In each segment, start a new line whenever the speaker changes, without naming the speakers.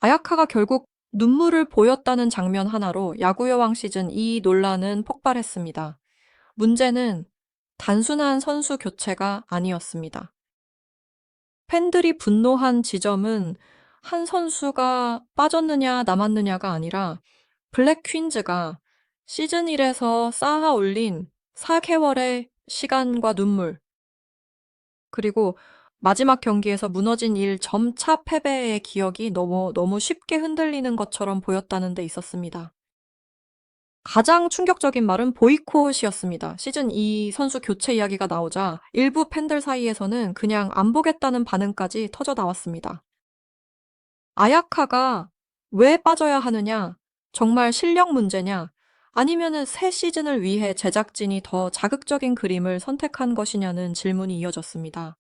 아야카가 결국 눈물을 보였다는 장면 하나로 야구여왕 시즌 2 논란은 폭발했습니다. 문제는 단순한 선수 교체가 아니었습니다. 팬들이 분노한 지점은 한 선수가 빠졌느냐 남았느냐가 아니라 블랙 퀸즈가 시즌 1에서 쌓아 올린 4개월의 시간과 눈물, 그리고 마지막 경기에서 무너진 점차 패배의 기억이 너무 쉽게 흔들리는 것처럼 보였다는 데 있었습니다. 가장 충격적인 말은 보이콧이었습니다. 시즌 2 선수 교체 이야기가 나오자 일부 팬들 사이에서는 그냥 안 보겠다는 반응까지 터져 나왔습니다. 아야카가 왜 빠져야 하느냐? 정말 실력 문제냐? 아니면은 새 시즌을 위해 제작진이 더 자극적인 그림을 선택한 것이냐는 질문이 이어졌습니다.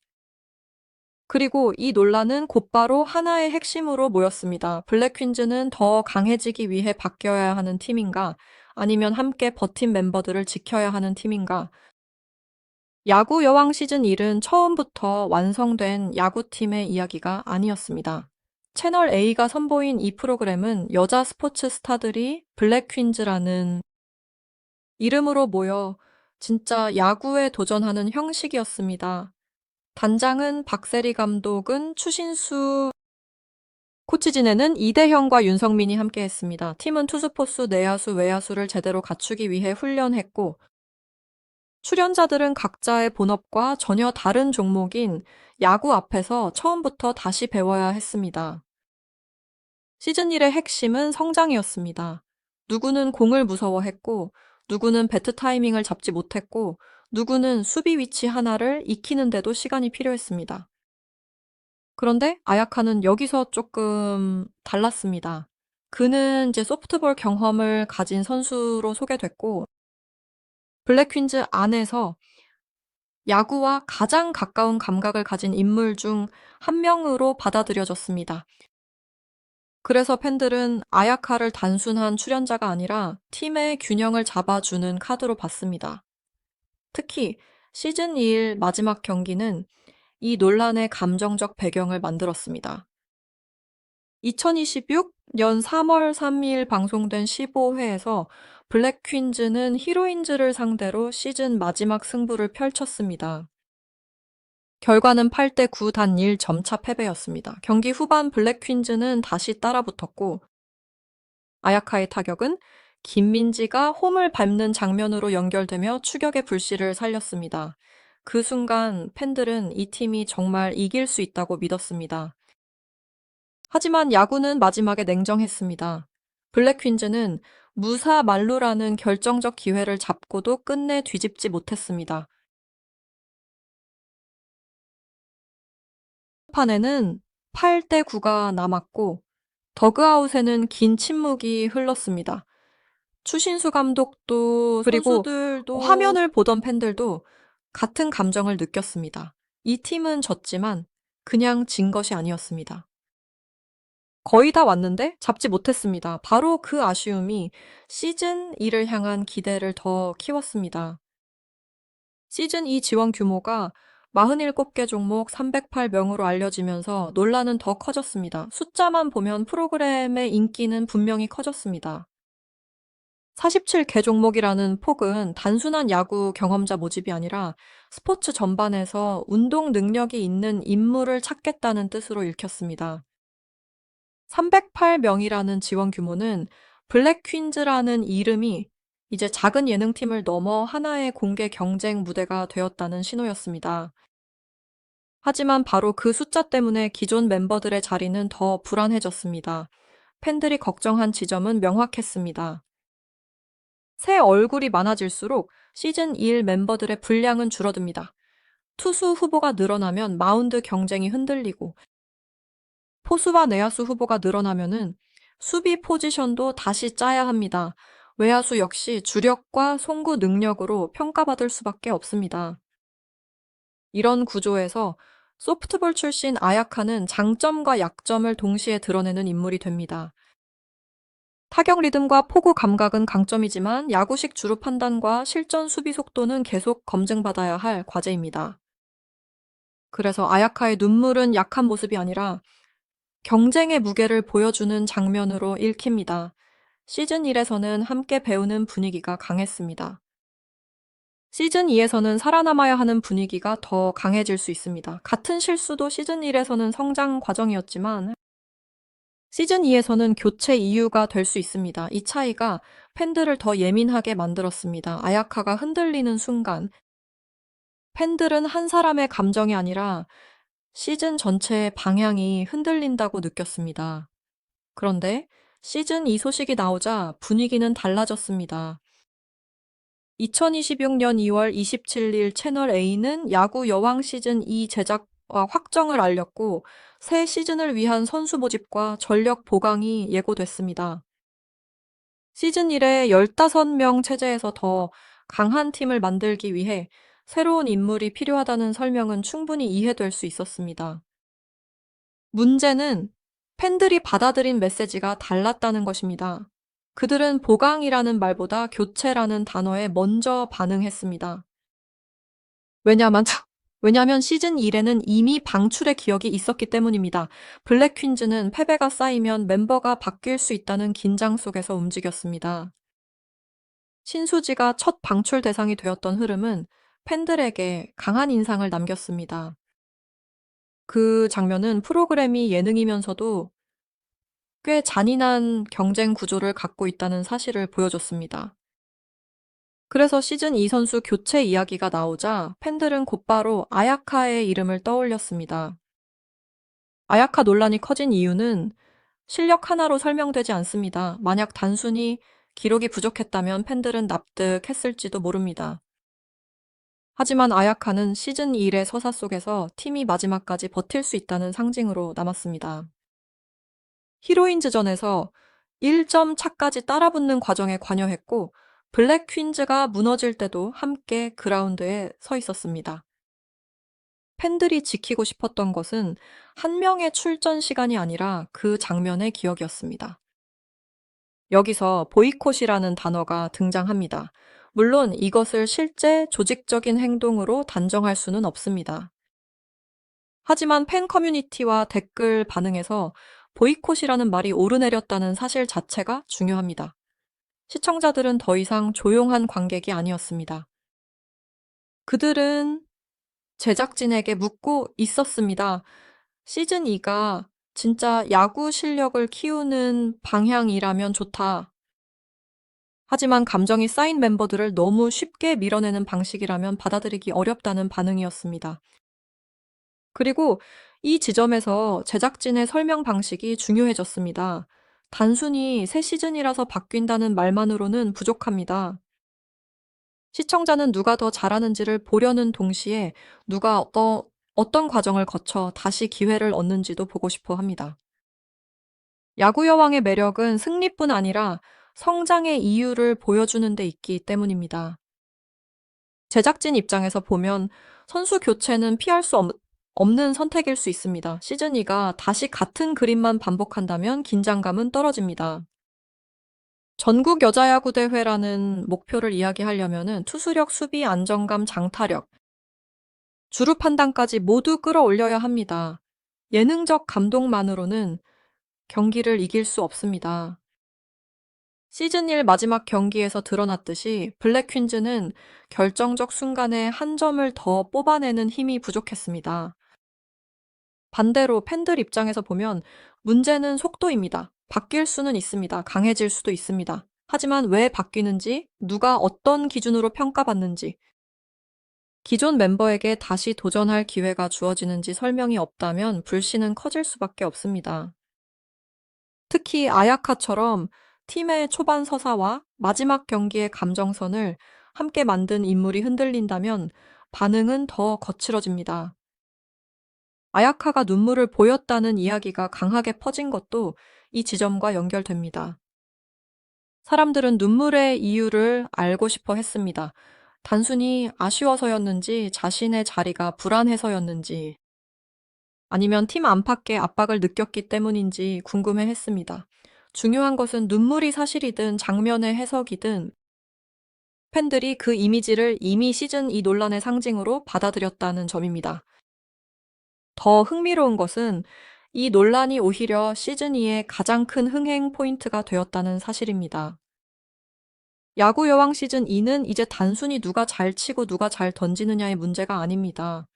그리고 이 논란은 곧바로 하나의 핵심으로 모였습니다. 블랙 퀸즈는 더 강해지기 위해 바뀌어야 하는 팀인가? 아니면 함께 버틴 멤버들을 지켜야 하는 팀인가? 야구 여왕 시즌 1은 처음부터 완성된 야구팀의 이야기가 아니었습니다. 채널 A가 선보인 이 프로그램은 여자 스포츠 스타들이 블랙 퀸즈라는 이름으로 모여 진짜 야구에 도전하는 형식이었습니다. 단장은 박세리, 감독은 추신수, 코치진에는 이대형과 윤성민이 함께했습니다. 팀은 투수, 포수, 내야수, 외야수를 제대로 갖추기 위해 훈련했고, 출연자들은 각자의 본업과 전혀 다른 종목인 야구 앞에서 처음부터 다시 배워야 했습니다. 시즌 1의 핵심은 성장이었습니다. 누구는 공을 무서워했고, 누구는 배트 타이밍을 잡지 못했고, 누구는 수비 위치 하나를 익히는데도 시간이 필요했습니다. 그런데 아야카는 여기서 조금 달랐습니다. 그는 이제 소프트볼 경험을 가진 선수로 소개됐고, 블랙 퀸즈 안에서 야구와 가장 가까운 감각을 가진 인물 중 한 명으로 받아들여졌습니다. 그래서 팬들은 아야카를 단순한 출연자가 아니라 팀의 균형을 잡아주는 카드로 봤습니다. 특히 시즌 2일 마지막 경기는 이 논란의 감정적 배경을 만들었습니다. 2026년 3월 3일 방송된 15회에서 블랙 퀸즈는 히로인즈를 상대로 시즌 마지막 승부를 펼쳤습니다. 결과는 8대 9 단 1점차 패배였습니다. 경기 후반 블랙 퀸즈는 다시 따라붙었고, 아야카의 타격은 김민지가 홈을 밟는 장면으로 연결되며 추격의 불씨를 살렸습니다. 그 순간 팬들은 이 팀이 정말 이길 수 있다고 믿었습니다. 하지만 야구는 마지막에 냉정했습니다. 블랙 퀸즈는 무사 만루라는 결정적 기회를 잡고도 끝내 뒤집지 못했습니다. 판에는 8대 9가 남았고 더그아웃에는 긴 침묵이 흘렀습니다. 추신수 감독도 그리고 선수들도 화면을 보던 팬들도 같은 감정을 느꼈습니다. 이 팀은 졌지만 그냥 진 것이 아니었습니다. 거의 다 왔는데 잡지 못했습니다. 바로 그 아쉬움이 시즌 2를 향한 기대를 더 키웠습니다. 시즌 2 지원 규모가 47개 종목 308명으로 알려지면서 논란은 더 커졌습니다. 숫자만 보면 프로그램의 인기는 분명히 커졌습니다. 47개 종목이라는 폭은 단순한 야구 경험자 모집이 아니라 스포츠 전반에서 운동 능력이 있는 인물을 찾겠다는 뜻으로 읽혔습니다. 308명이라는 지원 규모는 블랙 퀸즈라는 이름이 이제 작은 예능팀을 넘어 하나의 공개 경쟁 무대가 되었다는 신호였습니다. 하지만 바로 그 숫자 때문에 기존 멤버들의 자리는 더 불안해졌습니다. 팬들이 걱정한 지점은 명확했습니다. 새 얼굴이 많아질수록 시즌 1 멤버들의 분량은 줄어듭니다. 투수 후보가 늘어나면 마운드 경쟁이 흔들리고, 포수와 내야수 후보가 늘어나면은 수비 포지션도 다시 짜야 합니다. 외야수 역시 주력과 송구 능력으로 평가받을 수밖에 없습니다. 이런 구조에서 소프트볼 출신 아야카는 장점과 약점을 동시에 드러내는 인물이 됩니다. 타격 리듬과 포구 감각은 강점이지만 야구식 주루 판단과 실전 수비 속도는 계속 검증받아야 할 과제입니다. 그래서 아야카의 눈물은 약한 모습이 아니라 경쟁의 무게를 보여주는 장면으로 읽힙니다. 시즌 1에서는 함께 배우는 분위기가 강했습니다. 시즌 2에서는 살아남아야 하는 분위기가 더 강해질 수 있습니다. 같은 실수도 시즌 1에서는 성장 과정이었지만 시즌 2에서는 교체 이유가 될 수 있습니다. 이 차이가 팬들을 더 예민하게 만들었습니다. 아야카가 흔들리는 순간 팬들은 한 사람의 감정이 아니라 시즌 전체의 방향이 흔들린다고 느꼈습니다. 그런데 시즌 2 소식이 나오자 분위기는 달라졌습니다. 2026년 2월 27일 채널 A는 야구 여왕 시즌 2 제작과 확정을 알렸고 새 시즌을 위한 선수 모집과 전력 보강이 예고됐습니다. 시즌 1의 15명 체제에서 더 강한 팀을 만들기 위해 새로운 인물이 필요하다는 설명은 충분히 이해될 수 있었습니다. 문제는 팬들이 받아들인 메시지가 달랐다는 것입니다. 그들은 보강이라는 말보다 교체라는 단어에 먼저 반응했습니다. 왜냐면, 왜냐면 시즌 1에는 이미 방출의 기억이 있었기 때문입니다. 블랙 퀸즈는 패배가 쌓이면 멤버가 바뀔 수 있다는 긴장 속에서 움직였습니다. 신수지가 첫 방출 대상이 되었던 흐름은 팬들에게 강한 인상을 남겼습니다. 그 장면은 프로그램이 예능이면서도 꽤 잔인한 경쟁 구조를 갖고 있다는 사실을 보여줬습니다. 그래서 시즌 2 선수 교체 이야기가 나오자 팬들은 곧바로 아야카의 이름을 떠올렸습니다. 아야카 논란이 커진 이유는 실력 하나로 설명되지 않습니다. 만약 단순히 기록이 부족했다면 팬들은 납득했을지도 모릅니다. 하지만 아야카는 시즌 1의 서사 속에서 팀이 마지막까지 버틸 수 있다는 상징으로 남았습니다. 히로인즈전에서 1점 차까지 따라붙는 과정에 관여했고 블랙 퀸즈가 무너질 때도 함께 그라운드에 서 있었습니다. 팬들이 지키고 싶었던 것은 한 명의 출전 시간이 아니라 그 장면의 기억이었습니다. 여기서 보이콧이라는 단어가 등장합니다. 물론 이것을 실제 조직적인 행동으로 단정할 수는 없습니다. 하지만 팬 커뮤니티와 댓글 반응에서 보이콧이라는 말이 오르내렸다는 사실 자체가 중요합니다. 시청자들은 더 이상 조용한 관객이 아니었습니다. 그들은 제작진에게 묻고 있었습니다. 시즌 2가 진짜 야구 실력을 키우는 방향이라면 좋다. 하지만 감정이 쌓인 멤버들을 너무 쉽게 밀어내는 방식이라면 받아들이기 어렵다는 반응이었습니다. 그리고 이 지점에서 제작진의 설명 방식이 중요해졌습니다. 단순히 새 시즌이라서 바뀐다는 말만으로는 부족합니다. 시청자는 누가 더 잘하는지를 보려는 동시에 누가 어떤 과정을 거쳐 다시 기회를 얻는지도 보고 싶어 합니다. 야구 여왕의 매력은 승리뿐 아니라 성장의 이유를 보여주는 데 있기 때문입니다. 제작진 입장에서 보면 선수 교체는 피할 수 없는 선택일 수 있습니다. 시즌 2가 다시 같은 그림만 반복한다면 긴장감은 떨어집니다. 전국 여자야구대회라는 목표를 이야기하려면 투수력, 수비, 안정감, 장타력, 주루 판단까지 모두 끌어올려야 합니다. 예능적 감동만으로는 경기를 이길 수 없습니다. 시즌 1 마지막 경기에서 드러났듯이 블랙 퀸즈는 결정적 순간에 한 점을 더 뽑아내는 힘이 부족했습니다. 반대로 팬들 입장에서 보면 문제는 속도입니다. 바뀔 수는 있습니다. 강해질 수도 있습니다. 하지만 왜 바뀌는지, 누가 어떤 기준으로 평가받는지, 기존 멤버에게 다시 도전할 기회가 주어지는지 설명이 없다면 불씨는 커질 수밖에 없습니다. 특히 아야카처럼 팀의 초반 서사와 마지막 경기의 감정선을 함께 만든 인물이 흔들린다면 반응은 더 거칠어집니다. 아야카가 눈물을 보였다는 이야기가 강하게 퍼진 것도 이 지점과 연결됩니다. 사람들은 눈물의 이유를 알고 싶어 했습니다. 단순히 아쉬워서였는지, 자신의 자리가 불안해서였는지, 아니면 팀 안팎의 압박을 느꼈기 때문인지 궁금해 했습니다. 중요한 것은 눈물이 사실이든 장면의 해석이든 팬들이 그 이미지를 이미 시즌 2 논란의 상징으로 받아들였다는 점입니다. 더 흥미로운 것은 이 논란이 오히려 시즌2의 가장 큰 흥행 포인트가 되었다는 사실입니다. 야구 여왕 시즌2는 이제 단순히 누가 잘 치고 누가 잘 던지느냐의 문제가 아닙니다.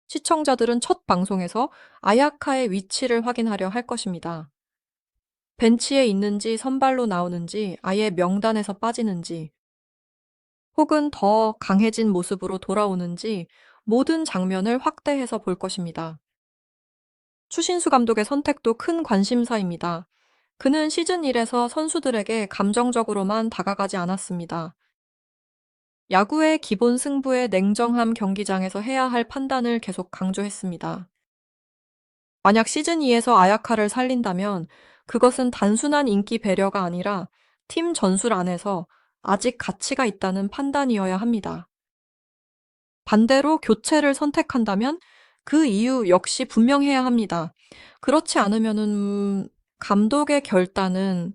시청자들은 첫 방송에서 아야카의 위치를 확인하려 할 것입니다. 벤치에 있는지 선발로 나오는지 아예 명단에서 빠지는지 혹은 더 강해진 모습으로 돌아오는지 모든 장면을 확대해서 볼 것입니다. 추신수 감독의 선택도 큰 관심사입니다. 그는 시즌1에서 선수들에게 감정적으로만 다가가지 않았습니다. 야구의 기본 승부의 냉정함 경기장에서 해야 할 판단을 계속 강조했습니다. 만약 시즌2에서 아야카를 살린다면 그것은 단순한 인기 배려가 아니라 팀 전술 안에서 아직 가치가 있다는 판단이어야 합니다. 반대로 교체를 선택한다면 그 이유 역시 분명해야 합니다. 그렇지 않으면은 감독의 결단은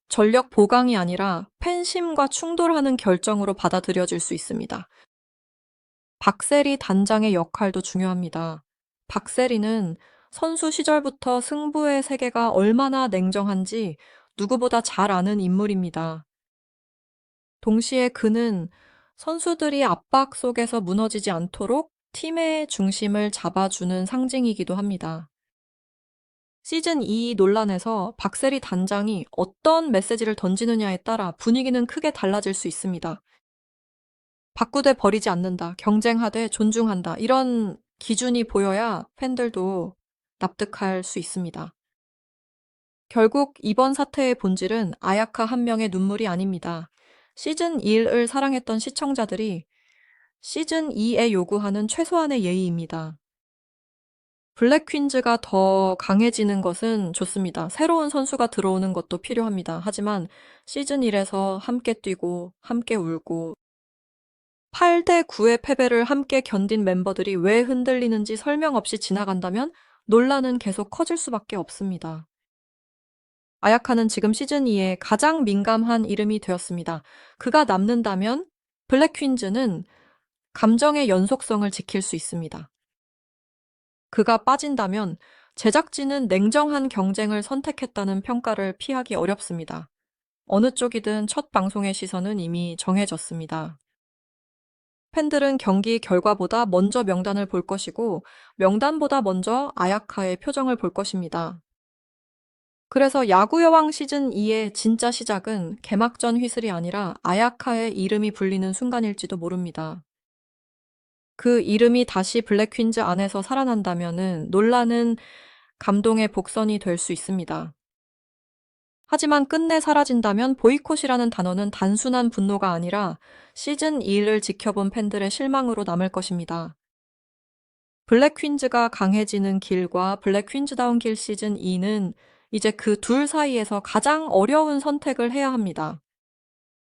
전력 보강이 아니라 팬심과 충돌하는 결정으로 받아들여질 수 있습니다. 박세리 단장의 역할도 중요합니다. 박세리는 선수 시절부터 승부의 세계가 얼마나 냉정한지 누구보다 잘 아는 인물입니다. 동시에 그는 선수들이 압박 속에서 무너지지 않도록 팀의 중심을 잡아주는 상징이기도 합니다. 시즌2 논란에서 박세리 단장이 어떤 메시지를 던지느냐에 따라 분위기는 크게 달라질 수 있습니다. 바꾸되 버리지 않는다, 경쟁하되 존중한다, 이런 기준이 보여야 팬들도 납득할 수 있습니다. 결국 이번 사태의 본질은 아야카 한 명의 눈물이 아닙니다. 시즌1을 사랑했던 시청자들이 시즌2에 요구하는 최소한의 예의입니다. 블랙 퀸즈가 더 강해지는 것은 좋습니다. 새로운 선수가 들어오는 것도 필요합니다. 하지만 시즌1에서 함께 뛰고 함께 울고 8대 9의 패배를 함께 견딘 멤버들이 왜 흔들리는지 설명 없이 지나간다면 논란은 계속 커질 수밖에 없습니다. 아야카는 지금 시즌2의 가장 민감한 이름이 되었습니다. 그가 남는다면 블랙 퀸즈는 감정의 연속성을 지킬 수 있습니다. 그가 빠진다면 제작진은 냉정한 경쟁을 선택했다는 평가를 피하기 어렵습니다. 어느 쪽이든 첫 방송의 시선은 이미 정해졌습니다. 팬들은 경기 결과보다 먼저 명단을 볼 것이고 명단보다 먼저 아야카의 표정을 볼 것입니다. 그래서 야구 여왕 시즌2의 진짜 시작은 개막전 휘슬이 아니라 아야카의 이름이 불리는 순간일지도 모릅니다. 그 이름이 다시 블랙 퀸즈 안에서 살아난다면은 논란은 감동의 복선이 될 수 있습니다. 하지만 끝내 사라진다면 보이콧이라는 단어는 단순한 분노가 아니라 시즌2를 지켜본 팬들의 실망으로 남을 것입니다. 블랙 퀸즈가 강해지는 길과 블랙 퀸즈다운 길 시즌2는 이제 그 둘 사이에서 가장 어려운 선택을 해야 합니다.